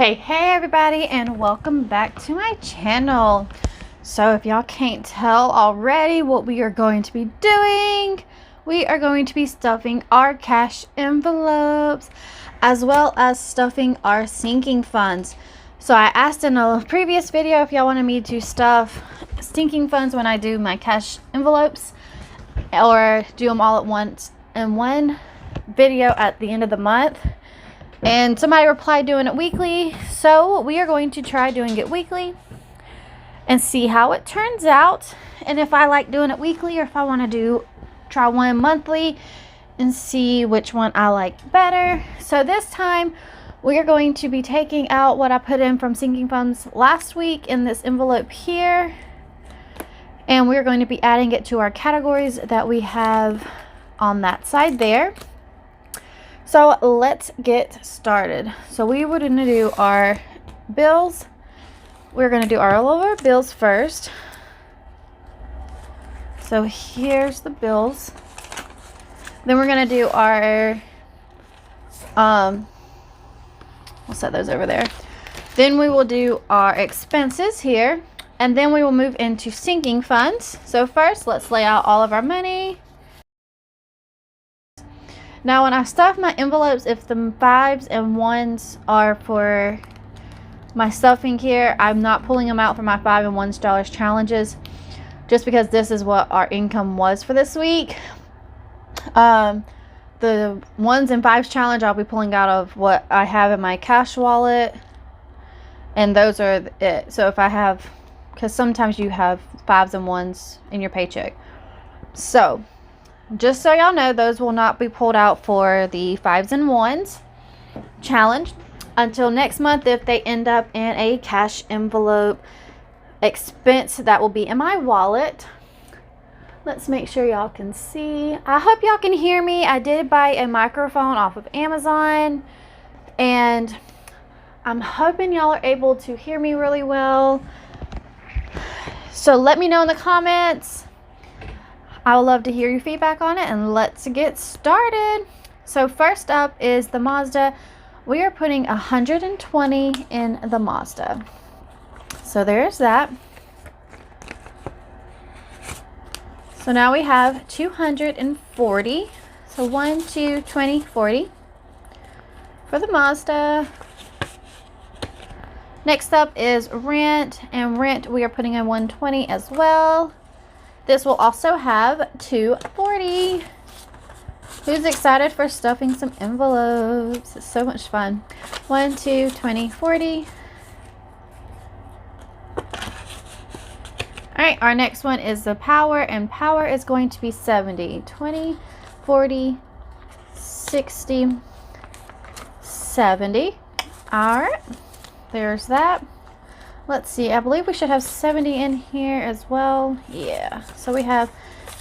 Hey everybody, and welcome back to my channel. So if y'all can't tell already what we are going to be doing, we are going to be stuffing our cash envelopes as well as stuffing our sinking funds. So I asked in a previous video if y'all wanted me to stuff sinking funds when I do my cash envelopes or do them all at once in one video at the end of the month. And somebody replied doing it weekly, so we are going to try doing it weekly and see how it turns out, and if I like doing it weekly or if I want to try one monthly and see which one I like better. So this time we are going to be taking out what I put in from sinking funds last week in this envelope here, and we're going to be adding it to our categories that we have on that side there. So let's get started. So we were going to do our bills. We're going to do all of our bills first. So here's the bills. Then we're going to do our, we'll set those over there. Then we will do our expenses here. And then we will move into sinking funds. So first, let's lay out all of our money. Now when I stuff my envelopes, if the 5s and 1s are for my stuffing here, I'm not pulling them out for my 5 and 1 dollars challenges, just because this is what our income was for this week. The 1s and 5s challenge I'll be pulling out of what I have in my cash wallet, and those are it. So if I have, because sometimes you have 5s and 1s in your paycheck, so just so y'all know, those will not be pulled out for the 5s and 1s challenge until next month if they end up in a cash envelope expense that will be in my wallet. Let's make sure y'all can see. I hope y'all can hear me. I did buy a microphone off of Amazon, and I'm hoping y'all are able to hear me really well. So let me know in the comments. I would love to hear your feedback on it, and let's get started. So first up is the Mazda. We are putting 120 in the Mazda. So there's that. So now we have 240. So 1, 2, 20, 40 for the Mazda. Next up is rent, and rent we are putting in 120 as well. This will also have 240. Who's excited for stuffing some envelopes? It's so much fun. 1, 2, 20, 40. Alright, our next one is the power, and power is going to be 70. 20, 40, 60, 70. Alright, there's that. Let's see, I believe we should have 70 in here as well. Yeah, so we have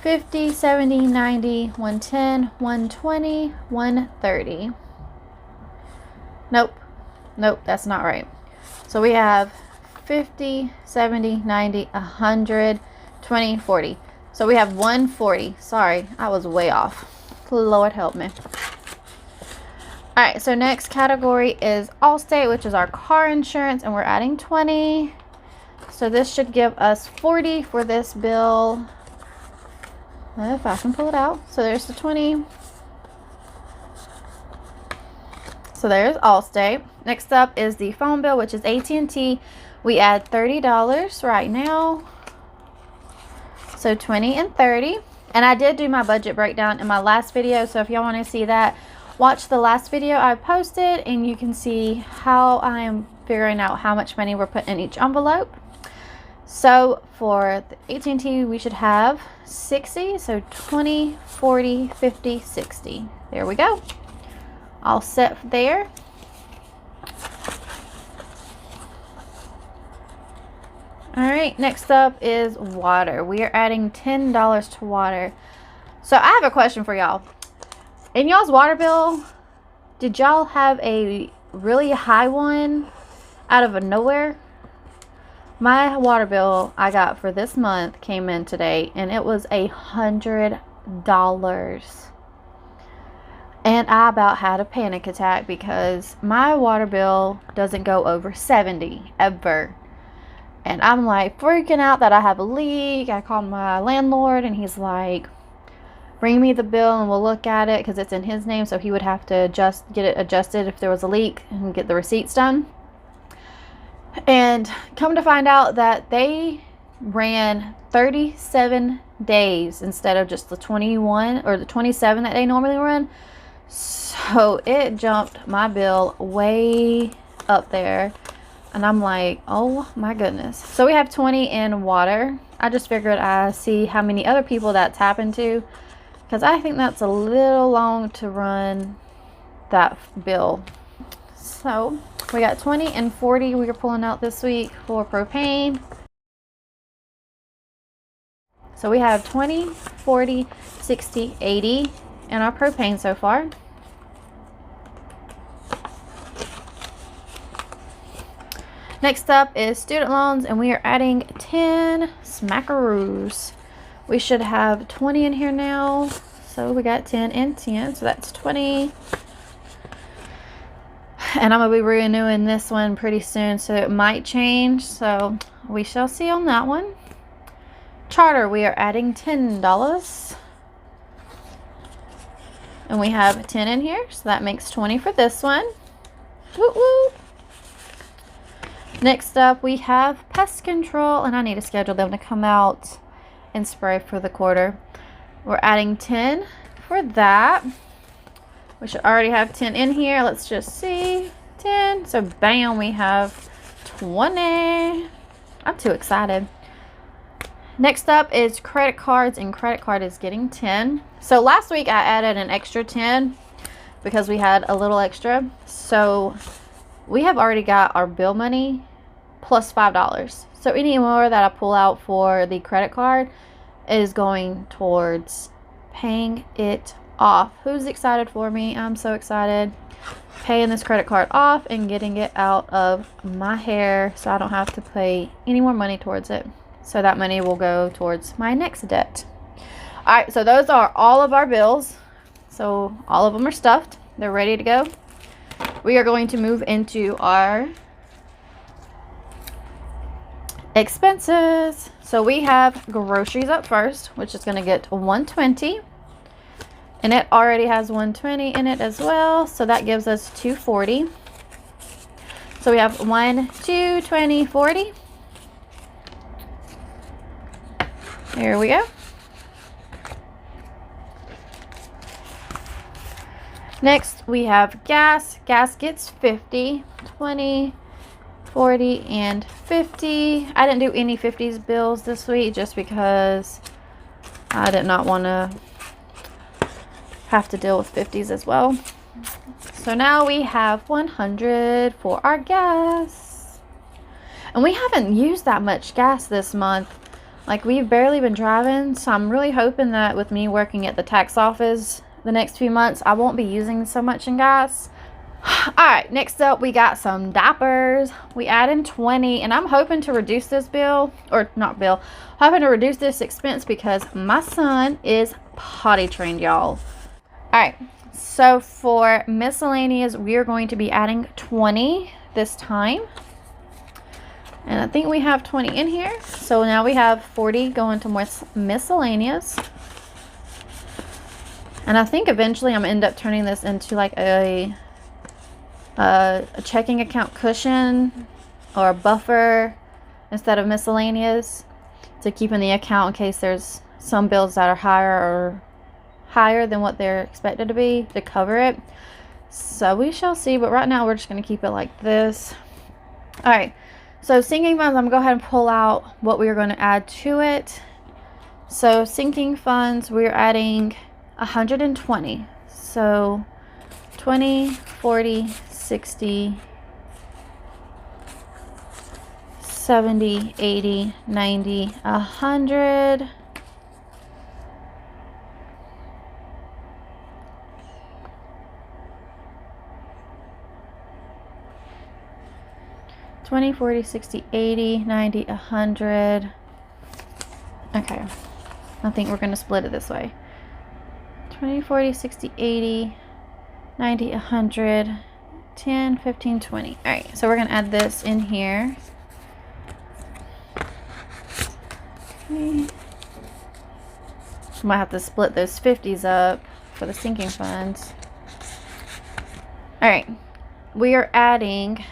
50, 70, 90, 110, 120, 130. Nope, that's not right. So we have 50, 70, 90, 100, 20, 40. So we have 140. Sorry, I was way off. Lord help me. Alright, so next category is Allstate, which is our car insurance, and we're adding 20. So this should give us 40 for this bill. If I can pull it out. So there's the 20. So there's Allstate. Next up is the phone bill, which is AT&T. We add $30 right now. So 20 and 30. And I did do my budget breakdown in my last video, so if y'all want to see that, watch the last video I posted and you can see how I am figuring out how much money we're putting in each envelope. So for the AT&T we should have 60, so 20, 40, 50, 60. There we go. All set there. Alright, next up is water. We are adding $10 to water. So I have a question for y'all. In y'all's water bill, did y'all have a really high one out of nowhere? My water bill I got for this month came in today, and it was $100. And I about had a panic attack because my water bill doesn't go over 70 ever. And I'm like freaking out that I have a leak. I called my landlord and he's like, bring me the bill and we'll look at it, because it's in his name, so he would have to get it adjusted if there was a leak and get the receipts done. And come to find out that they ran 37 days instead of just the 21 or the 27 that they normally run. So it jumped my bill way up there. And I'm like, oh my goodness. So we have 20 in water. I just figured I'd see how many other people that's happened to, because I think that's a little long to run that bill. So we got 20 and 40 we are pulling out this week for propane. So we have 20, 40, 60, 80 in our propane so far. Next up is student loans, and we are adding 10 smackaroos. We should have 20 in here now. So we got 10 and 10, so that's 20. And I'm going to be renewing this one pretty soon, so it might change. So we shall see on that one. Charter, we are adding $10. And we have 10 in here, so that makes 20 for this one. Woo woo. Next up, we have Pest Control, and I need to schedule them to come out and spray for the quarter. We're adding 10 for that. We should already have 10 in here. Let's just see. 10. So bam, we have 20. I'm too excited. Next up is credit cards, and credit card is getting 10. So last week I added an extra 10 because we had a little extra. So we have already got our bill money plus $5. So any more that I pull out for the credit card is going towards paying it off. Who's excited for me? I'm so excited. Paying this credit card off and getting it out of my hair so I don't have to pay any more money towards it. So that money will go towards my next debt. Alright, so those are all of our bills. So all of them are stuffed. They're ready to go. We are going to move into our expenses. So we have groceries up first, which is going to get $120. And it already has $120 in it as well. So that gives us $240. So we have 1, 2, 20, 40. There we go. Next we have gas. Gas gets 50, 20, 40, and 50. I didn't do any 50s bills this week just because I did not want to have to deal with 50s as well. So now we have 100 for our gas. And we haven't used that much gas this month. Like, we've barely been driving, so I'm really hoping that with me working at the tax office the next few months, I won't be using so much in gas. Alright, next up we got some diapers. We add in 20, and I'm hoping to reduce this bill, or not bill, hoping to reduce this expense because my son is potty trained, y'all. Alright, so for miscellaneous, we are going to be adding 20 this time. And I think we have 20 in here. So now we have 40 going to more miscellaneous. And I think eventually I'm going to end up turning this into like a checking account cushion or a buffer instead of miscellaneous to keep in the account in case there's some bills that are higher than what they're expected to be to cover it. So we shall see. But right now we're just going to keep it like this. All right. So sinking funds, I'm going to go ahead and pull out what we are going to add to it. So sinking funds, we're adding 120. So 20, 40, 60, 70, 80, 90, 100. $20, $40, $60, $80, $90, $100. Okay. I think we're going to split it this way. $20, $40, $60, $80, 90, 100, 10, 15, 20. All right, so we're gonna add this in here. Okay. Might have to split those 50s up for the sinking funds. All right, we are adding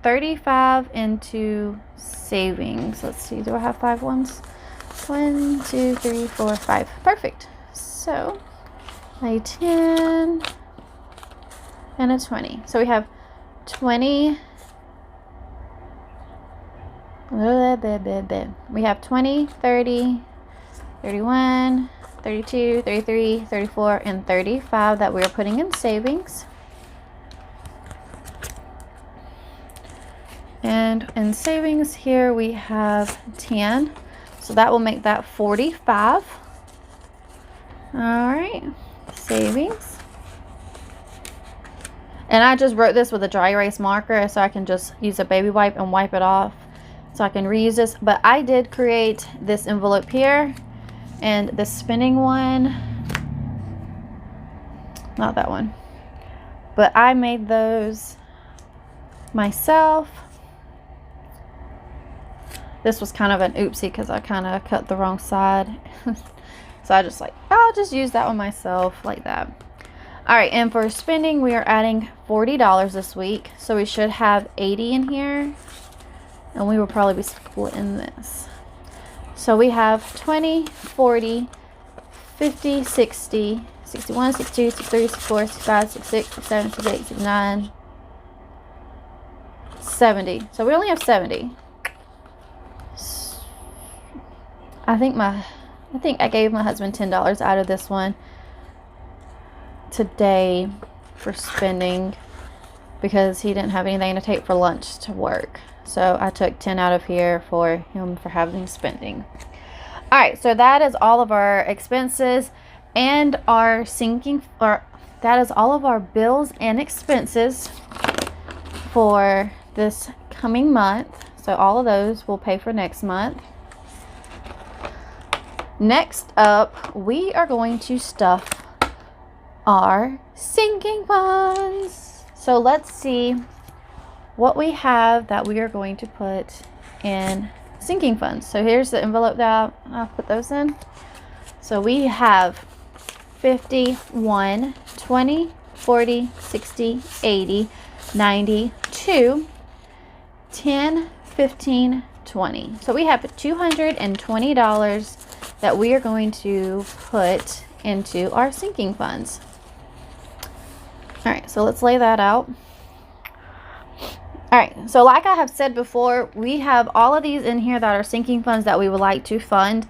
35 into savings. Let's see, do I have 5 ones? 1, 2, 3, 4, 5. Perfect. So a 10 and a 20. So we have 20. We have 20, 30, 31, 32, 33, 34, and 35 that we are putting in savings. And in savings here we have 10. So that will make that 45. All right, savings. And I just wrote this with a dry erase marker so I can just use a baby wipe and wipe it off so I can reuse this. But I did create this envelope here and the spinning one, not that one, but I made those myself. This was kind of an oopsie because I kind of cut the wrong side. So I just I'll just use that one myself like that. All right, and for spending, we are adding $40 this week. So we should have 80 in here. And we will probably be splitting this. So we have 20, 40, 50, 60, 61, 62, 63, 64, 65, 66, 67, 68, 69, 70. So we only have 70. I think I gave my husband $10 out of this one today for spending because he didn't have anything to take for lunch to work. So I took 10 out of here for him for having spending. All right, so that is all of our expenses and our sinking, or that is all of our bills and expenses for this coming month. So all of those will pay for next month. Next up, we are going to stuff our sinking funds. So let's see what we have that we are going to put in sinking funds. So here's the envelope that I'll put those in. So we have 50, 1, 20, 40, 60, 80, 90, 2, 10, 15, 20. So we have $220 that we are going to put into our sinking funds. All right, so let's lay that out. All right, so like I have said before, we have all of these in here that are sinking funds that we would like to fund.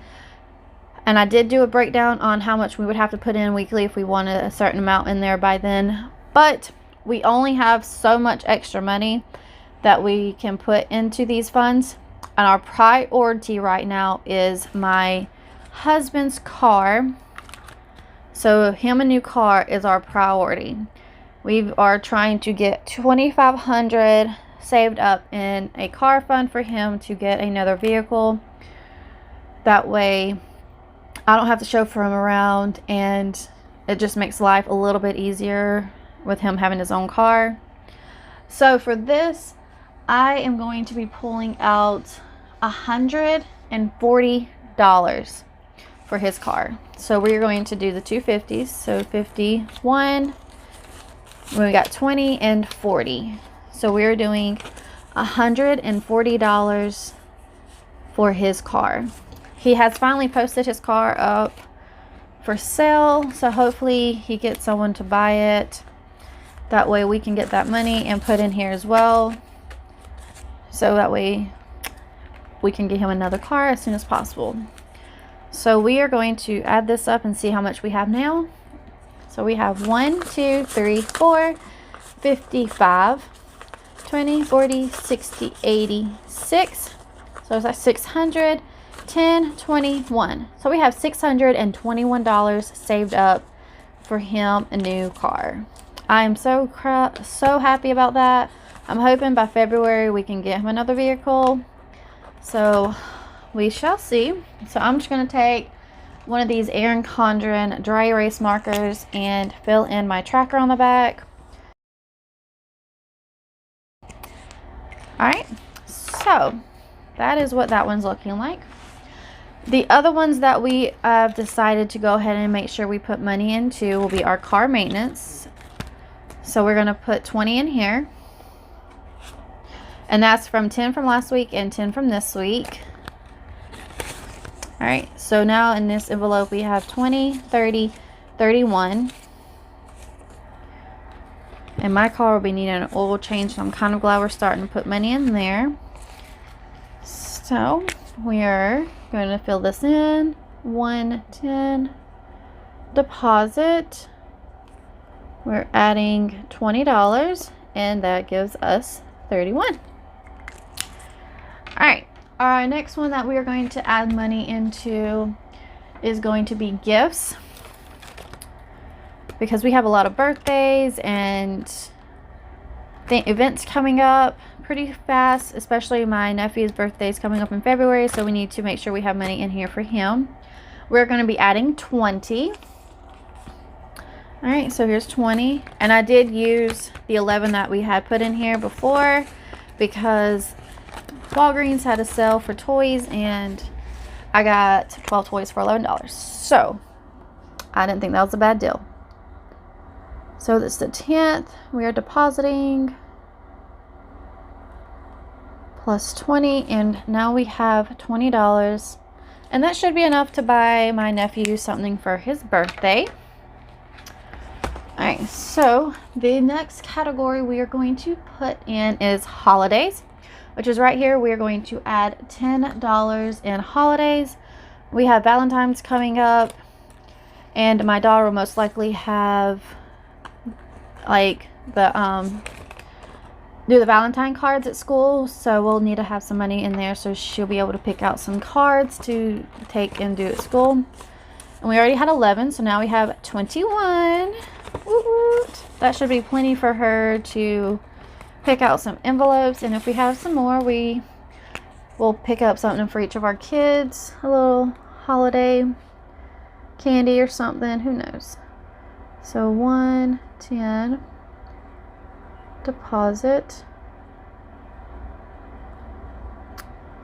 And I did do a breakdown on how much we would have to put in weekly if we wanted a certain amount in there by then. But we only have so much extra money that we can put into these funds. And our priority right now is my husband's car. So him a new car is our priority. We are trying to get $2,500 saved up in a car fund for him to get another vehicle. That way I don't have to chauffeur him around, and it just makes life a little bit easier with him having his own car. So for this, I am going to be pulling out $140 for his car. So we're going to do the 250s. So 51, we got 20 and 40. So we're doing $140 for his car. He has finally posted his car up for sale, so hopefully he gets someone to buy it. That way we can get that money and put in here as well. So that way we can get him another car as soon as possible. So we are going to add this up and see how much we have now. So we have 1, 2, 3, 4, 55, 20, 40, 60, 80, 6. So it's like 600, 10, 21. So we have $621 saved up for him a new car. I am so happy about that. I'm hoping by February we can get him another vehicle. So we shall see. So I'm just going to take one of these Erin Condren dry erase markers and fill in my tracker on the back. All right, so that is what that one's looking like. The other ones that we have decided to go ahead and make sure we put money into will be our car maintenance. So we're going to put 20 in here. And that's from 10 from last week and 10 from this week. All right, so now in this envelope we have 20, 30, 31. And my car will be needing an oil change, so I'm kind of glad we're starting to put money in there. So we are going to fill this in. 110 deposit. We're adding $20, and that gives us 31. All right, our next one that we are going to add money into is going to be gifts, because we have a lot of birthdays and events coming up pretty fast, especially my nephew's birthday is coming up in February, so we need to make sure we have money in here for him. We're going to be adding 20. All right, so here's 20, and I did use the 11 that we had put in here before because Walgreens had a sale for toys and I got 12 toys for $11, so I didn't think that was a bad deal. So this is the 10th. We are depositing plus 20, and now we have $20, and that should be enough to buy my nephew something for his birthday. Alright, so the next category we are going to put in is holidays, which is right here. We are going to add $10 in holidays. We have Valentine's coming up, and my daughter will most likely have like the do the Valentine cards at school, so we'll need to have some money in there so she'll be able to pick out some cards to take and do at school. And we already had 11, so now we have 21. Woot! That should be plenty for her to pick out some envelopes, and if we have some more, we will pick up something for each of our kids, a little holiday candy or something, who knows. So 110 deposit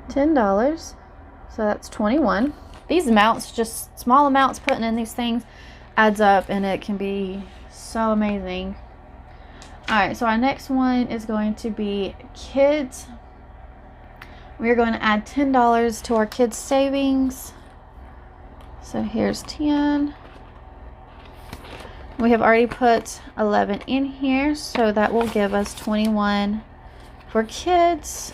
$10, so that's 21. These amounts, just small amounts putting in these things, adds up, and it can be so amazing. All right, so our next one is going to be kids. We are going to add $10 to our kids savings. So here's 10. We have already put 11 in here, so that will give us 21 for kids.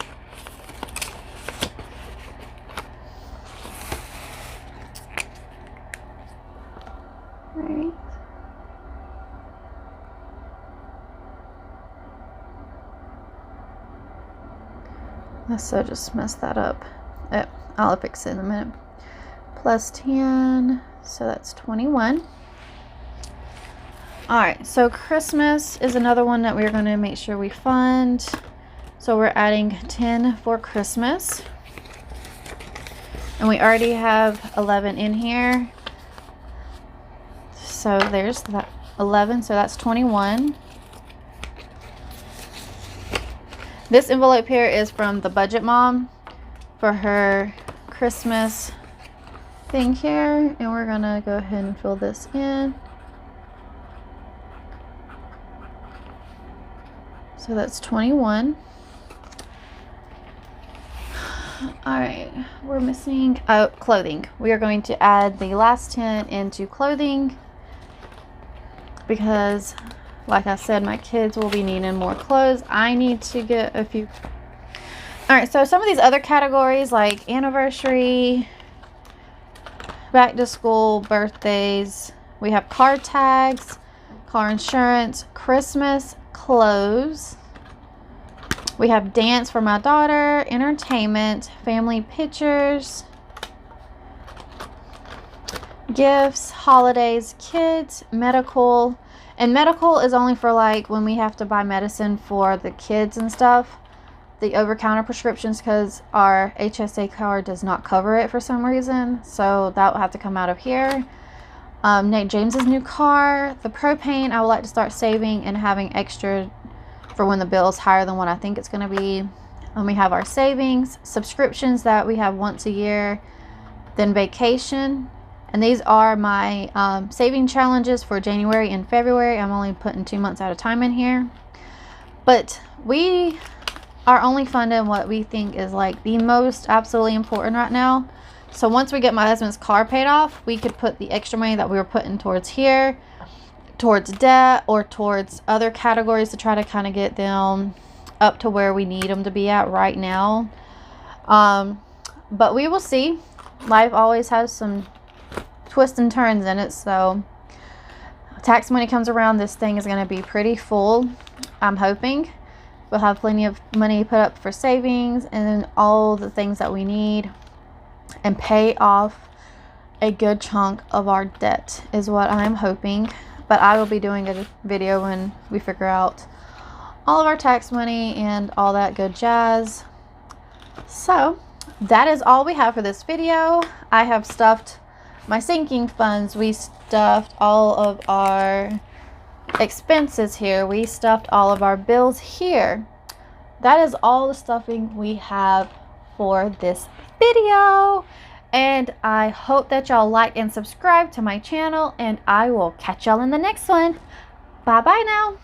All right. So just messed that up. I'll fix it in a minute. Plus 10, so that's 21. Alright, so Christmas is another one that we're going to make sure we fund. So we're adding 10 for Christmas. And we already have 11 in here. So there's that 11, so that's 21. This envelope here is from the Budget Mom for her Christmas thing here. And we're going to go ahead and fill this in. So that's 21. Alright, we're missing clothing. We are going to add the last 10 into clothing because, like I said, my kids will be needing more clothes. I need to get a few. Alright, so some of these other categories like anniversary, back to school, birthdays, we have car tags, car insurance, Christmas, clothes. We have dance for my daughter, entertainment, family pictures, gifts, holidays, kids, medical. And medical is only for like when we have to buy medicine for the kids and stuff, the over-counter prescriptions, because our HSA card does not cover it for some reason. So that will have to come out of here. Nate James's new car, the propane, I would like to start saving and having extra for when the bill is higher than what I think it's going to be. And we have our savings, subscriptions that we have once a year, then vacation. And these are my saving challenges for January and February. I'm only putting 2 months at a time in here. But we are only funding what we think is like the most absolutely important right now. So once we get my husband's car paid off, we could put the extra money that we were putting towards here, towards debt, or towards other categories to try to kind of get them up to where we need them to be at right now. But we will see. Life always has some twists and turns in it, so tax money comes around, this thing is going to be pretty full. I'm hoping we'll have plenty of money put up for savings and all the things that we need, and pay off a good chunk of our debt is what I'm hoping. But I will be doing a video when we figure out all of our tax money and all that good jazz. So that is all we have for this video. I have stuffed my sinking funds. We stuffed all of our expenses here. We stuffed all of our bills here. That is all the stuffing we have for this video. And I hope that y'all like and subscribe to my channel, and I will catch y'all in the next one. Bye bye now.